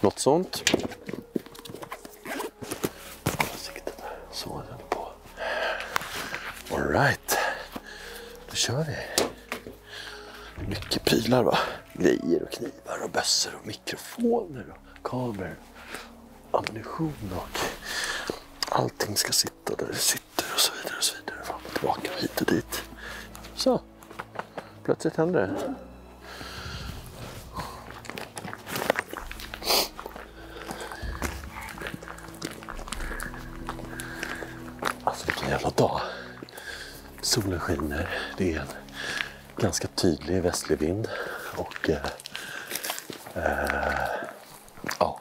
Något sånt. Så är den på. All right. Då kör vi. Mycket prylar va. Grejer och knivar och bössor och mikrofoner och kameror. Ammunition och allting ska sitta där det sitter och så vidare och så vidare. Fram och tillbaka hit och dit. Så. Plötsligt händer det. Alltså vilken jävla dag. Solen skiner. Det är en ganska tydlig västlig vind. Och ja.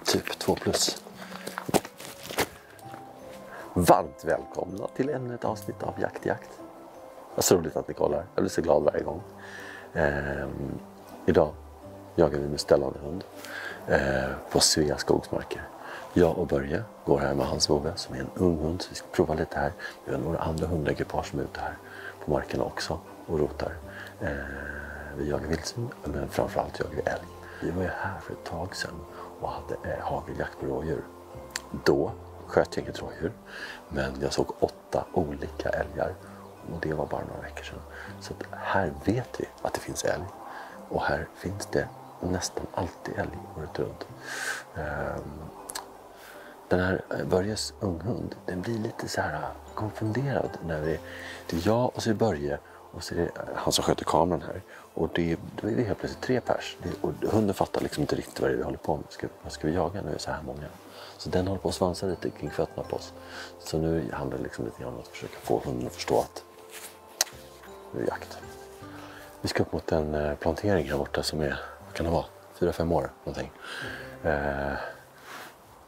Typ 2+. Varmt välkomna till ännu ett avsnitt av Jakt. Vad så roligt att ni kollar. Jag blir så glad varje gång. Idag jagar vi med ställande hund på Svea skogsmarker. Jag och Börje går här med hans vovve som är en ung hund. Så vi ska prova lite här. Vi har några andra hundekipage som är ute här på markerna också och rotar. Vi jagar vildsvin men framförallt jagar vi älg. Vi var ju här för ett tag sedan och hade hageljakt på rådjur. Då sköt jag inget rådjur men jag såg 8 olika älgar. Och det var bara några veckor sedan. Så här vet vi att det finns älg. Och här finns det nästan alltid älg året runt. Den här Börjes unghund, den blir lite så här konfunderad när det är jag och så är Börje och så är det han som sköter kameran här. Och då är vi helt plötsligt 3 pers. Och hunden fattar liksom inte riktigt vad det är vi håller på med. Vad ska vi jaga när vi är så här många? Så den håller på att svansa lite kring fötterna på oss. Så nu handlar det liksom lite grann om att försöka få hunden att förstå att det är jakt. Vi ska upp mot en plantering här borta som är, vad kan det vara, 4-5 år någonting.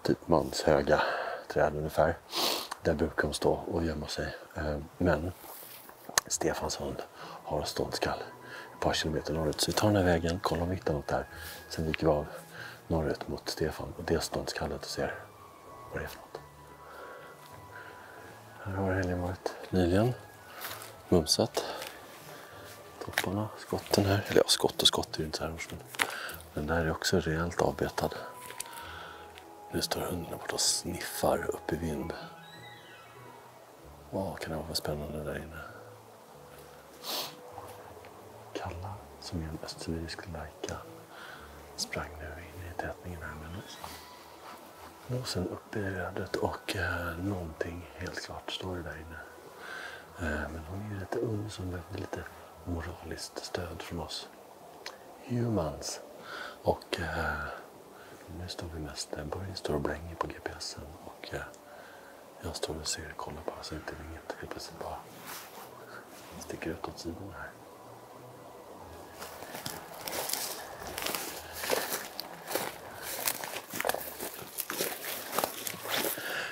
Typ manshöga träd ungefär. Där brukar de stå och gömma sig. Men Stefans hund har ståndskall ett par kilometer norrut. Så vi tar den här vägen, kollar om vi hittar något där. Sen viker vi av norrut mot Stefan och det ståndskallet och ser vad det är för något. Här har helgen varit nyligen. Mumsat. Topparna, skotten här. Eller ja, skott och skott är ju inte så här års, men den där är också rejält avbetad. Nu står hunden borta och sniffar upp i vind. Vad kan det vara för spännande där inne? Kalla, som är en östsibirisk lajka, sprang nu in i tätningen här med nosen upp i ödet och någonting helt klart står det där inne. Men hon är ju lite ung som behöver lite moraliskt stöd från oss humans. Och nu står vi mest, Börje står och blänger på GPSen och jag står och ser, kollar bara så inte inget helt plötsligt bara sticker ut åt sidan här.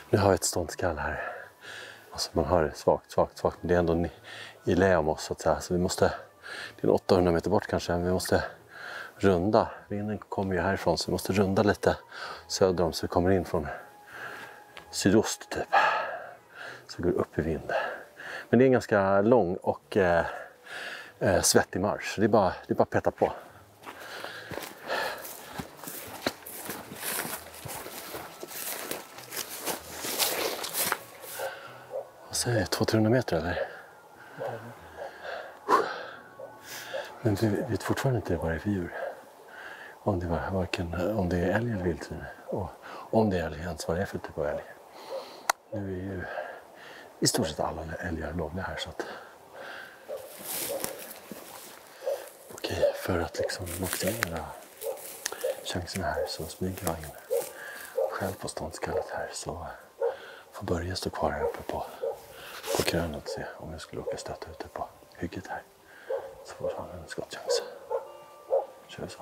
Nu har jag ett ståndskall här. Alltså man hör det svagt. Men det är ändå i lä om oss så att säga. Så vi måste, det är 800 meter bort kanske, men vi måste runda. Vinden kommer ju härifrån så vi måste runda lite söder om så vi kommer in från sydost typ. Så vi går upp i vind. Men det är en ganska lång och svettig marsch. Så det är bara att peta på. Vad säger jag? 200-300 meter eller? Men vi vet fortfarande inte vad det är för djur. Om det var varken om det är älg eller vildsvin. Och om det är älg ens vad det är för typ av älg. Nu är ju i stort sett alla älgar lovliga här så att. Okej, för att liksom maximera chanserna här så smyger jag in själv på ståndskallet här så får Börje stå kvar här uppe på krönet och se om jag skulle åka stöta ute på hygget här. Så får han en skottchans. Kör vi så.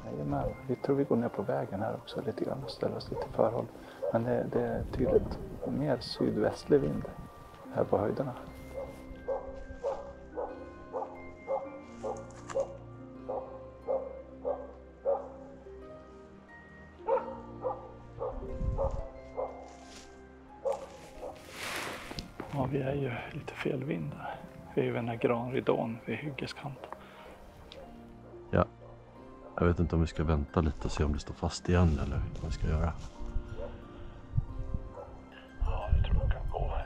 Jajamän, vi tror vi går ner på vägen här också lite grann och ställer oss lite förhåll. Men det är tydligt mer sydvästlig vind här på höjderna. Ja, vi är ju lite fel vind där. Vi är ju vid den här granridån vid hyggeskanten. Jag vet inte om vi ska vänta lite och se om det står fast igen eller vad vi ska göra. Ja, jag tror det kan gå.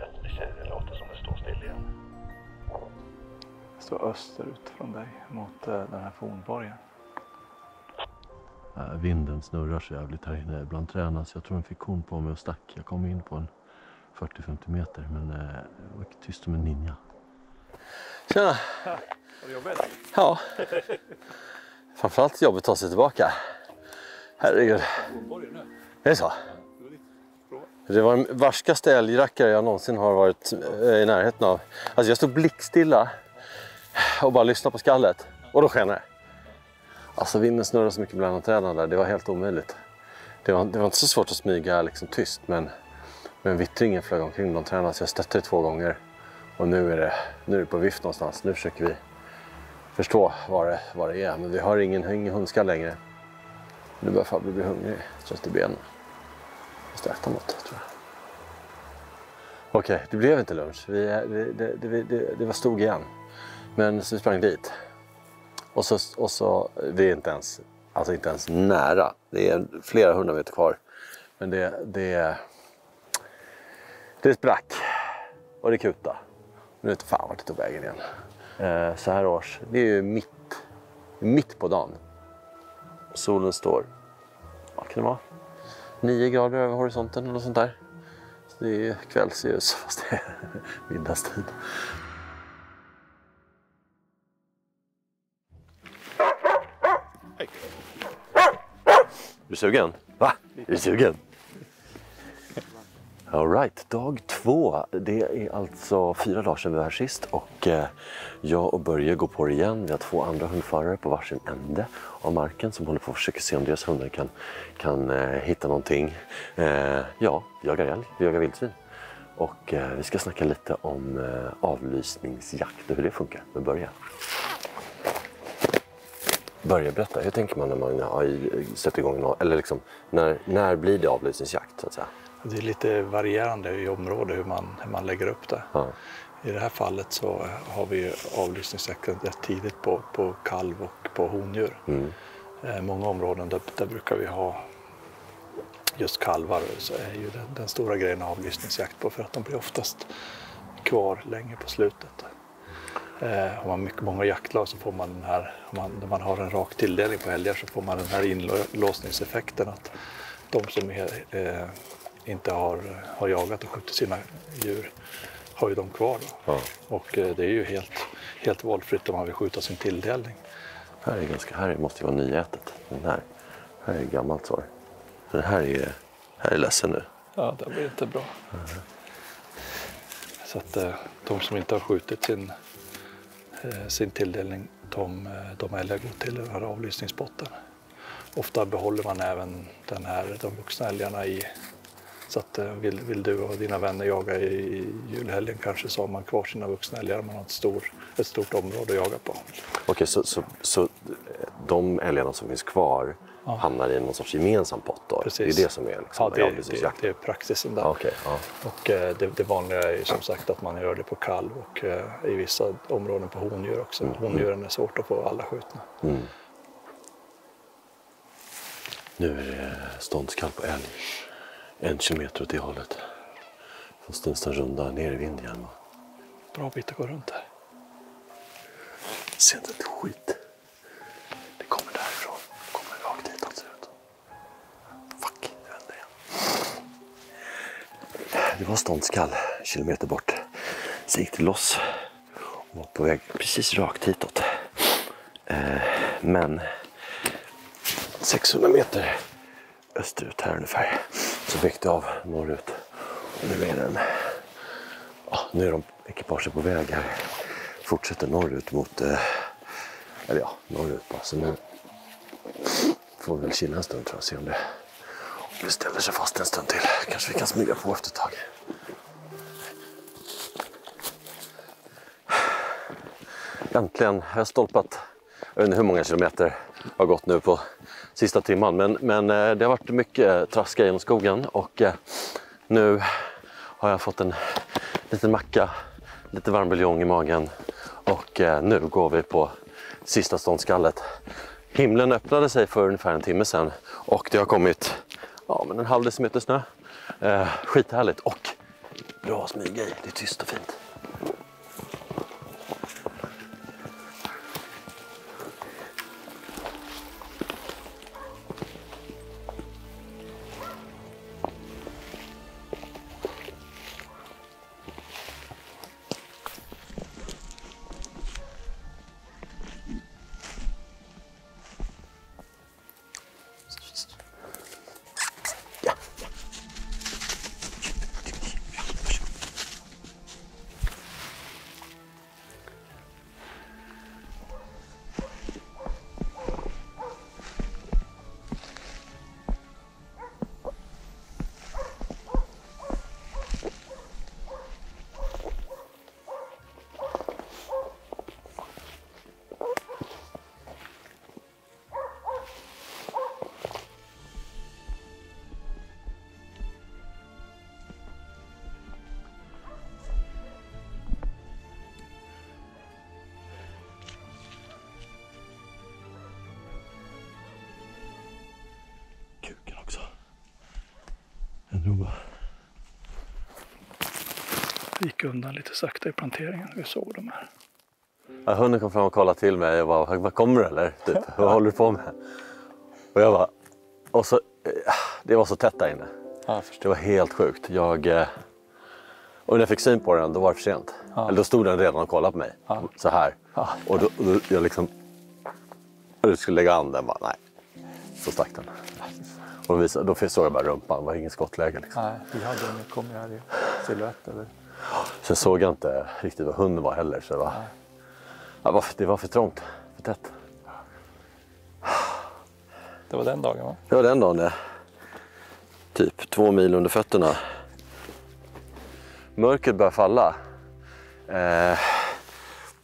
Det låter som det står still igen. Det står österut från dig mot den här fornborgen. Vinden snurrar så jävligt här inne bland träna så jag tror den fick korn på mig och stack. Jag kom in på en 40-50 meter men jag var tyst som en ninja. Tjena! Var det jobbigt? Ja. Framförallt jobbigt att ta sig tillbaka. Herregud. Är det så? Det var den varskaste älgrackare jag någonsin har varit i närheten av. Alltså jag stod blickstilla och bara lyssnade på skallet. Och då skenade det. Alltså vinden snurrade så mycket bland träden där. Det var helt omöjligt. Det var inte så svårt att smyga liksom tyst. Men vittringen flög omkring bland träden. Så jag stötte det 2 gånger. Och nu är det på vift någonstans. Nu försöker vi förstå vad det är. Men vi har ingen hundskall längre. Nu börjar Fabio bli hungrig. Trött i benen. Jag måste äta något tror jag. Okej, det blev inte lunch. Det var stog igen. Men så vi sprang dit. Och så vi är inte ens nära. Det är flera 100 meter kvar. Men det sprack. Och det kuta. Nu vet jag fan vart det tog vägen igen. Så här års. Det är ju mitt på dagen. Solen står. Vad kan det vara? 9 grader över horisonten eller sånt där. Så det är kvällsljus fast det är middagstid. Är du sugen? Va? Är du sugen? All right, dag 2. Det är alltså 4 dagar sedan vi var här sist och jag och Börje går på det igen. Vi har 2 andra hundförare på varsin ände av marken som håller på att försöka se om deras hundar kan hitta någonting. Jagar älg, vi jagar vildsvin. Och vi ska snacka lite om avlysningsjakt och hur det funkar med Börje. Börja berätta, hur tänker man när man har sett igång eller liksom, när blir det avlysningsjakt så att säga? Det är lite varierande i området hur man lägger upp det. Ja. I det här fallet så har vi avlysningsjakten rätt tidigt på kalv och på hondjur. Många områden där brukar vi ha just kalvar, så är ju den stora grejen avlysningsjakt på för att de blir oftast kvar länge på slutet. Har man många jaktlag så får man den här, när man har en rak tilldelning på älgar så får man den här inlåsningseffekten att de som inte har jagat och skjutit sina djur har ju dem kvar då. Ja. Och det är ju helt valfritt om man vill skjuta sin tilldelning. Här måste ju vara nyätet. Den här är gammalt svar. Den här är ledsen nu. Ja, det blir inte bra. Så att de som inte har skjutit sin tilldelning, de älgar går till den här avlysningsbotten. Ofta behåller man även de vuxna älgarna i. Så att vill du och dina vänner jaga i julhelgen kanske så har man kvar sina vuxna älgar. Man har ett stort område att jaga på. Okej, så de älgarna som finns kvar hamnar i någon sorts gemensam pott då? Precis. Det är det som är liksom det är praxisen där. Okay, ja. Och det vanliga är som sagt att man gör det på kalv och i vissa områden på hondjur också. Hondjuren är svårt att få alla skjutna. Nu är det ståndskall på älg. 1 kilometer åt det hållet. Fast nästan runda ner i vind igen. Bra bit att gå runt här. Ser inte ett skit. Det kommer därifrån. Det kommer rakt dit ser ut. Fuck, jag vänder igen. Det var ståndskall 1 kilometer bort. Så gick det loss. Och var på väg precis rakt hitåt. Men 600 meter österut här ungefär. Så väckte av norrut. Och nu är de ekipaget på väg här. Fortsätter norrut mot norrut bara. Så nu får vi väl chilla en stund tror jag. Se om det ställer sig fast en stund till. Kanske vi kan smyga på efter ett tag. Äntligen har jag stolpat. Jag vet inte hur många kilometer jag har gått nu på sista timman. Men det har varit mycket traska genom skogen. Och nu har jag fått en liten macka. Lite varm buljong i magen. Och nu går vi på sista ståndskallet. Himlen öppnade sig för ungefär en timme sedan och det har kommit men en halv decimeter snö. Skithärligt och bra smyga i, det är tyst och fint. Kuken också. En rova. Det gick undan lite sakta i planteringen. Vi såg de här. Ja, hunden kom fram och kollade till mig och bara, vad kommer du eller? Typ, vad håller du på med? Och jag bara, och så, det var så tätt där inne. Ja, det var helt sjukt. Och när jag fick syn på den, då var det för sent. Ja. Eller då stod den redan och kollade på mig. Ja. Så här. Ja. Och då jag liksom, och du skulle lägga an den, bara nej. Så stack den. Och då såg jag bara rumpan, det var ingen skottläge liksom. Nej, vi hade en, kom ju här i silhuett eller? Sen såg jag inte riktigt vad hunden var heller. Så det var för trångt, för tätt. Det var den dagen va? Det var den dagen, typ 2 mil under fötterna. Mörkret börjar falla.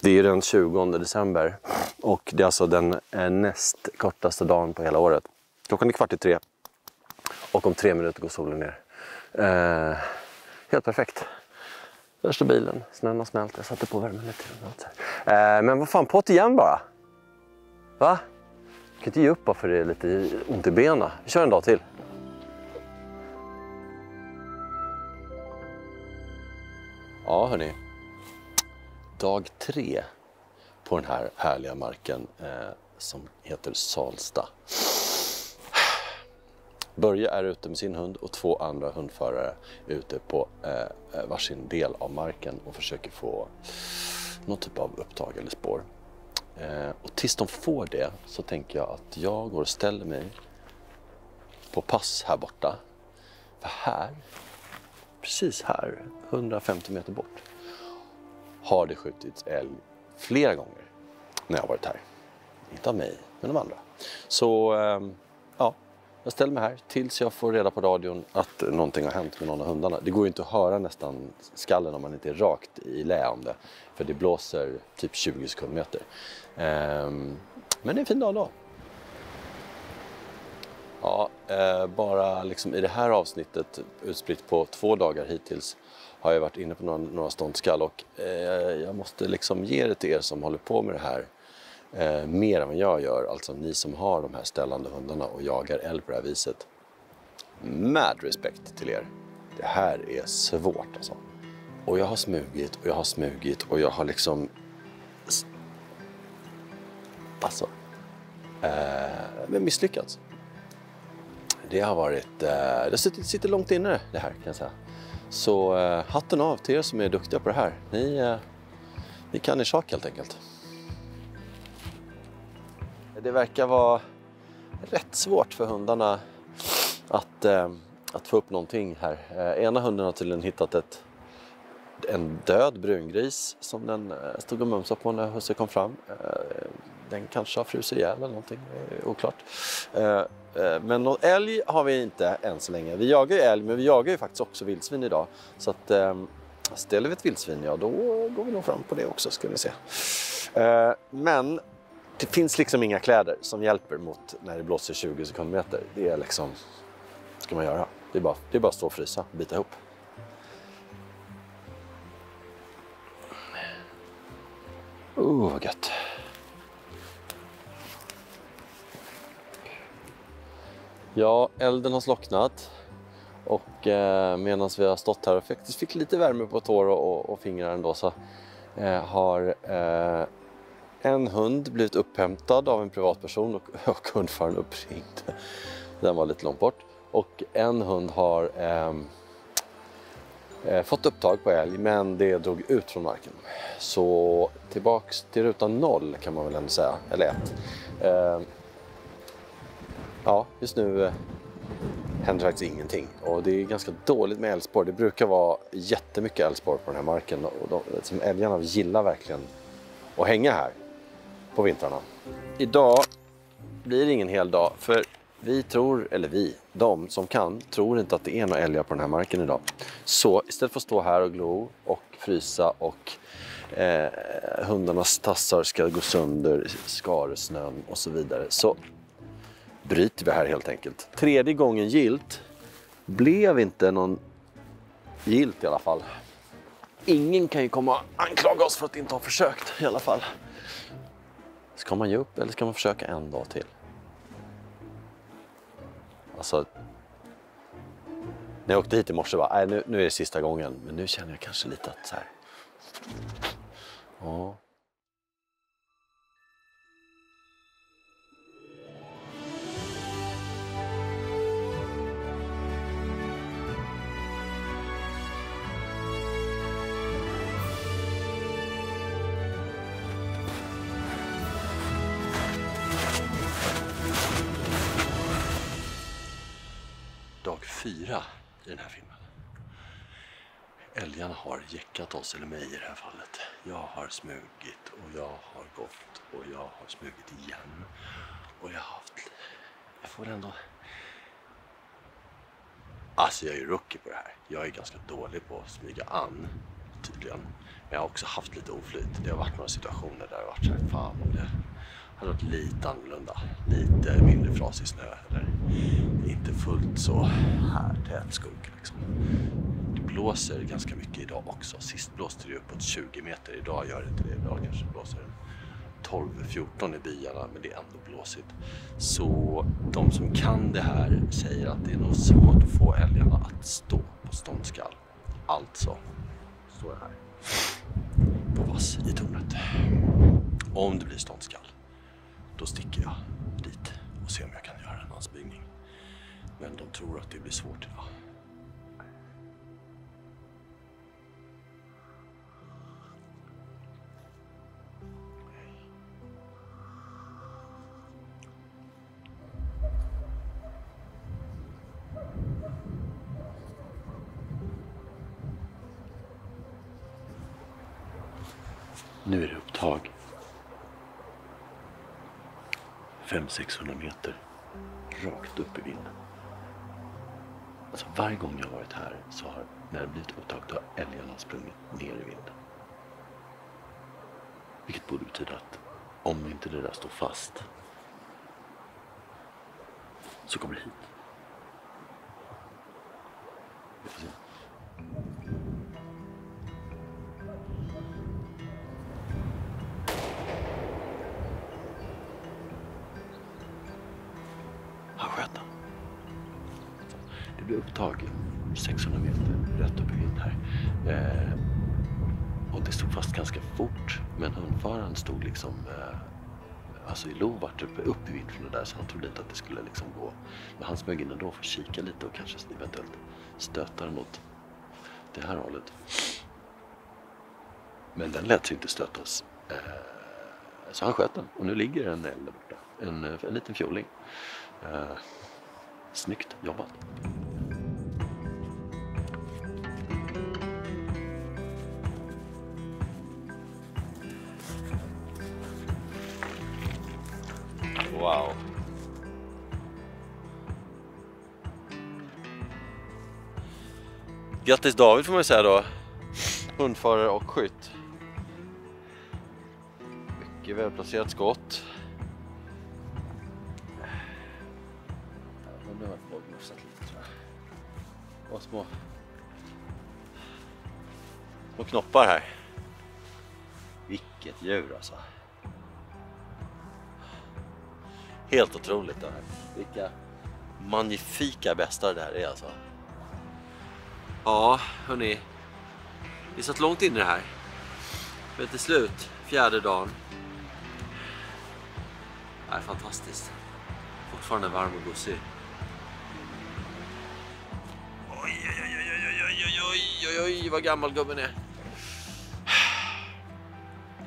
Det är den 20 december och det är alltså den näst kortaste dagen på hela året. Klockan är 2:45 och om 3 minuter går solen ner. Helt perfekt. Där står bilen, snön har smält, jag satte på värmen lite. Men vad fan, på't igen bara. Va? Jag kan inte ge upp bara för det är lite ont i benen. Vi kör en dag till. Ja hörni, dag 3 på den här härliga marken som heter Salsta. Börje är ute med sin hund och 2 andra hundförare är ute på varsin del av marken och försöker få någon typ av upptag eller spår. Och tills de får det så tänker jag att jag går och ställer mig på pass här borta. För här, precis här, 150 meter bort, har det skjutits älg flera gånger när jag har varit här. Inte av mig, men de andra. Så jag ställer mig här tills jag får reda på radion att någonting har hänt med någon av hundarna. Det går ju inte att höra nästan skallen om man inte är rakt i lä om det. För det blåser typ 20 sekundmeter. Men det är en fin dag då. Ja, bara liksom i det här avsnittet utspritt på 2 dagar hittills har jag varit inne på några ståndskall. Och jag måste liksom ge det till er som håller på med det här. Mer än vad jag gör, alltså ni som har de här ställande hundarna och jagar älg på det här viset. Med respekt till er. Det här är svårt alltså. Och jag har smugit och jag har liksom men misslyckats. Det har varit, det sitter långt inne det här kan jag säga. Så hatten av till er som är duktiga på det här. Ni kan er sak helt enkelt. Det verkar vara rätt svårt för hundarna att få upp någonting här. Ena hunden har tydligen hittat en död brungris som den stod och mumsade på när husse kom fram. Den kanske har frusit ihjäl eller någonting, oklart. Men någon älg har vi inte än så länge. Vi jagar ju älg, men vi jagar ju faktiskt också vildsvin idag. Så att ställer vi ett vildsvin, ja då går vi nog fram på det också, ska vi se. Men det finns liksom inga kläder som hjälper mot när det blåser 20 sekundmeter. Det är liksom, vad ska man göra? Det är bara att stå och frysa och bita ihop. Vad gött. Ja, elden har slocknat och medan vi har stått här och faktiskt fick lite värme på tår och fingrar ändå, så har en hund blivit upphämtad av en privatperson och hundföraren uppringd. Den var lite långt bort. Och en hund har fått upptag på älg, men det drog ut från marken. Så tillbaks till rutan 0 kan man väl ändå säga, eller 1. Ja, just nu händer faktiskt ingenting. Och det är ganska dåligt med älgspår. Det brukar vara jättemycket älgspår på den här marken. Och älgarna gillar verkligen att hänga här på vintrarna. Idag blir det ingen hel dag, för de som kan tror inte att det är några älgar på den här marken idag. Så istället för att stå här och glo och frysa och hundarnas tassar ska gå sönder, skaresnön och så vidare, så bryter vi här helt enkelt. 3:e gången gilt. Blev inte någon gilt i alla fall. Ingen kan ju komma och anklaga oss för att inte ha försökt i alla fall. Ska man ge upp eller ska man försöka en dag till? Alltså, när jag åkte hit i morse var nu är det sista gången. Men nu känner jag kanske lite att så här. Ja. Dag 4 i den här filmen. Älgarna har jäckat oss, eller mig i det här fallet. Jag har smugit och jag har gått och jag har smugit igen. Och jag får ändå... Alltså jag är ju rookie på det här. Jag är ganska dålig på att smyga an, tydligen. Men jag har också haft lite oflyt. Det har varit några situationer där det har varit så här, fan om det hade varit lite annorlunda. Lite mindre frasig snö eller inte fullt så här tät skog liksom. Det blåser ganska mycket idag också. Sist blåste det uppåt 20 meter. Idag gör det inte det. Idag kanske blåser 12-14 i byarna, men det är ändå blåsigt. Så de som kan det här säger att det är nog svårt att få älgarna att stå på ståndskall. Alltså står jag här på vass i tornet. Om det blir ståndskall, då sticker jag dit och ser om jag kan göra en ansbygning. Men de tror att det blir svårt idag. Nu är det upptag. 500-600 meter rakt upp i vinden. Alltså varje gång jag har varit här så har, när det blivit upptag, då har älgarna sprungit ner i vinden. Vilket borde betyda att om inte det där står fast så kommer det hit. Vi får se. Han sköt den. Det blir upptag 600 meter rätt upp i vind här. Och det stod fast ganska fort, men hundföraren stod liksom alltså i lovart upp i vind från det där, så han trodde inte att det skulle liksom gå. Men han smög in ändå för att kika lite och kanske eventuellt stöta den åt det här hållet. Men den lät sig inte stötas. Så han sköt den och nu ligger en älg där borta. En liten fjoling. Snyggt jobbat. Wow. Grattis David får man säga då. Hundförare och skytt. Mycket välplacerat skott. Nu har jag gnufsat lite, tror jag. Och små knoppar här. Vilket djur alltså. Helt otroligt det här. magnifika bästa det här är alltså. Ja, hörni. Vi satt långt in i det här. Men till slut, 4:e dagen. Det är fantastiskt. Fortfarande varm och gosig. Oj, vad gammal gubben är.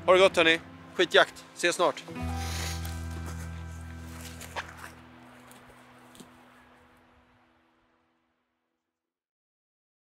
Ha det gott hörni. Skitjakt. Ses snart.